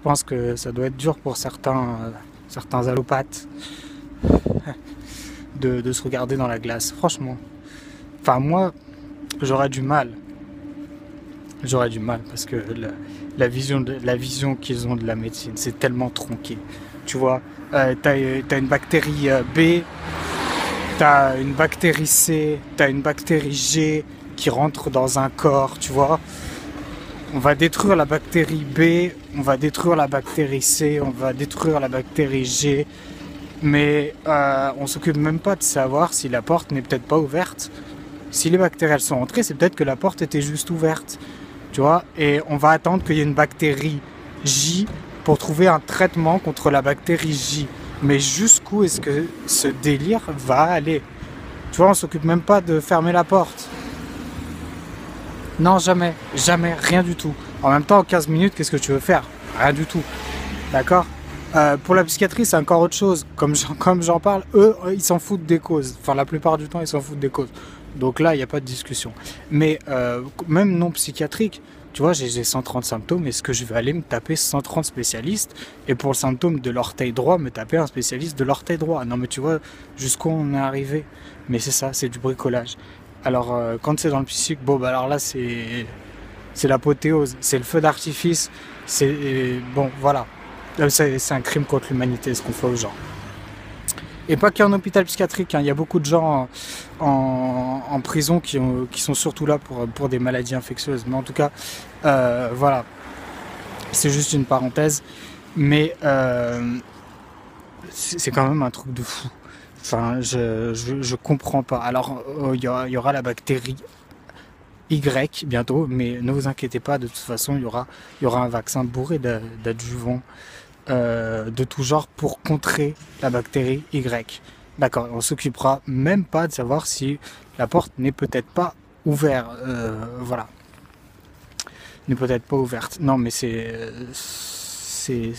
pense que ça doit être dur pour certains allopathes de se regarder dans la glace, franchement. Enfin, moi, j'aurais du mal. J'aurais du mal parce que la vision qu'ils ont de la médecine, c'est tellement tronqué. Tu vois, t'as une bactérie B, t'as une bactérie C, t'as une bactérie G qui rentre dans un corps, tu vois. On va détruire la bactérie B, on va détruire la bactérie C, on va détruire la bactérie G, mais on s'occupe même pas de savoir si la porte n'est peut-être pas ouverte. Si les bactéries elles sont entrées, c'est peut-être que la porte était juste ouverte, tu vois. Et on va attendre qu'il y ait une bactérie J pour trouver un traitement contre la bactérie J. Mais jusqu'où est-ce que ce délire va aller? Tu vois, on s'occupe même pas de fermer la porte. Non, jamais, jamais, rien du tout. En même temps, en 15 minutes, qu'est-ce que tu veux faire? Rien du tout. D'accord? Pour la psychiatrie, c'est encore autre chose. Comme j'en parle, eux, ils s'en foutent des causes. Enfin, la plupart du temps, ils s'en foutent des causes. Donc là, il n'y a pas de discussion. Mais même non psychiatrique, tu vois, j'ai 130 symptômes. Est-ce que je vais aller me taper 130 spécialistes? Et pour le symptôme de l'orteil droit, me taper un spécialiste de l'orteil droit? Non, mais tu vois, jusqu'où on est arrivé. Mais c'est ça, c'est du bricolage. Alors, quand c'est dans le psychique, bon, bah alors là, c'est l'apothéose. C'est le feu d'artifice. Bon, voilà. C'est un crime contre l'humanité, ce qu'on fait aux gens. Et pas qu'en hôpital psychiatrique, hein. Il y a beaucoup de gens en prison qui sont surtout là pour des maladies infectieuses. Mais en tout cas, voilà, c'est juste une parenthèse. Mais c'est quand même un truc de fou. Enfin, je comprends pas. Alors, il y aura la bactérie Y bientôt, mais ne vous inquiétez pas, de toute façon, il y aura un vaccin bourré d'adjuvants de tout genre pour contrer la bactérie Y. D'accord, on s'occupera même pas de savoir si la porte n'est peut-être pas ouverte. Voilà. N'est peut-être pas ouverte. Non, mais c'est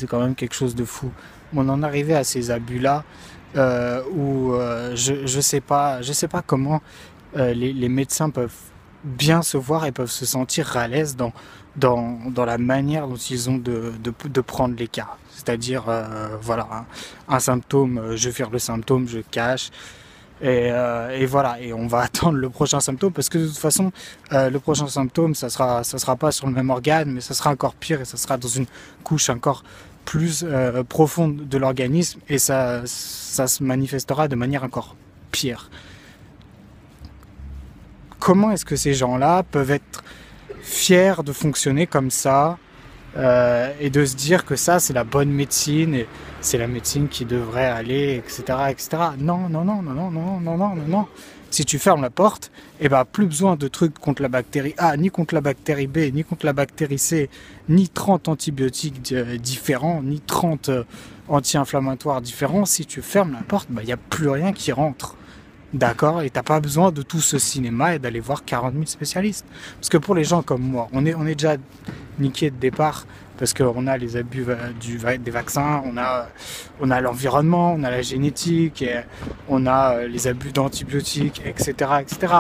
quand même quelque chose de fou. On en arrivait à ces abus-là où je sais pas comment les médecins peuvent bien se voir et peuvent se sentir à l'aise dans la manière dont ils ont de prendre les cas. C'est-à-dire, voilà, un symptôme, je vire le symptôme, je cache, et voilà, et on va attendre le prochain symptôme, parce que de toute façon, le prochain symptôme, ça sera pas sur le même organe, mais ça sera encore pire, et ça sera dans une couche encore plus profonde de l'organisme, et ça se manifestera de manière encore pire. Comment est-ce que ces gens-là peuvent être fiers de fonctionner comme ça et de se dire que ça c'est la bonne médecine et c'est la médecine qui devrait aller, etc., etc. Non, non, non, non, non, non, non, non, non, non. Si tu fermes la porte, eh ben plus besoin de trucs contre la bactérie A, ni contre la bactérie B, ni contre la bactérie C, ni 30 antibiotiques différents, ni 30 anti-inflammatoires différents. Si tu fermes la porte, il n'y a plus rien qui rentre. D'accord, et t'as pas besoin de tout ce cinéma et d'aller voir 40 000 spécialistes. Parce que pour les gens comme moi, on est déjà niqué de départ parce qu'on a les abus des vaccins, on a l'environnement, on a la génétique, et on a les abus d'antibiotiques, etc., etc.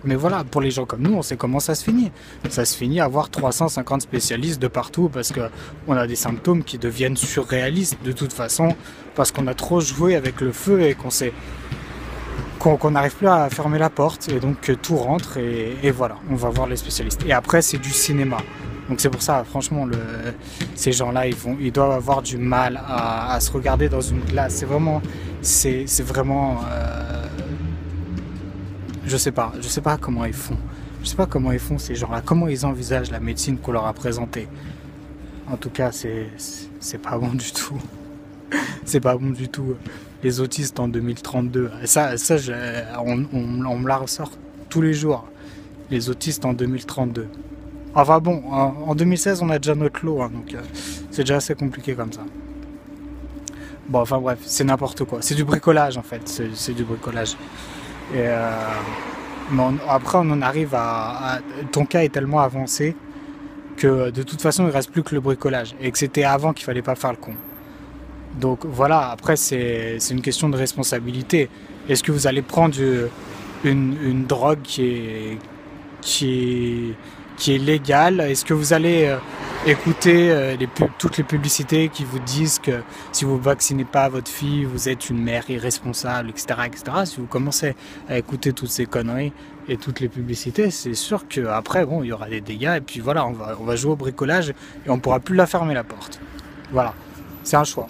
Mais voilà, pour les gens comme nous, on sait comment ça se finit. Ça se finit à avoir 350 spécialistes de partout parce qu'on a des symptômes qui deviennent surréalistes de toute façon, parce qu'on a trop joué avec le feu et qu'on n'arrive plus à fermer la porte, et donc tout rentre, et voilà, on va voir les spécialistes. Et après, c'est du cinéma. Donc c'est pour ça, franchement, ces gens-là, ils doivent avoir du mal à se regarder dans une glace. C'est vraiment... je sais pas comment ils font. Je sais pas comment ils font, ces gens-là. Comment ils envisagent la médecine qu'on leur a présentée. En tout cas, c'est pas bon du tout. C'est pas bon du tout. Les autistes en 2032. On me la ressort tous les jours. Les autistes en 2032. Enfin bon, en 2016, on a déjà notre lot, hein, donc c'est déjà assez compliqué comme ça. Bon, enfin bref, c'est n'importe quoi. C'est du bricolage, en fait. C'est du bricolage. Et mais après, on en arrive ton cas est tellement avancé que de toute façon, il reste plus que le bricolage. Et que c'était avant qu'il fallait pas faire le con. Donc voilà, après, c'est une question de responsabilité. Est-ce que vous allez prendre une drogue qui est légale? Est-ce que vous allez écouter toutes les publicités qui vous disent que si vous vaccinez pas votre fille, vous êtes une mère irresponsable, etc., etc. Si vous commencez à écouter toutes ces conneries et toutes les publicités, c'est sûr qu'après, bon, il y aura des dégâts et puis voilà, on va jouer au bricolage et on pourra plus la fermer la porte. Voilà, c'est un choix.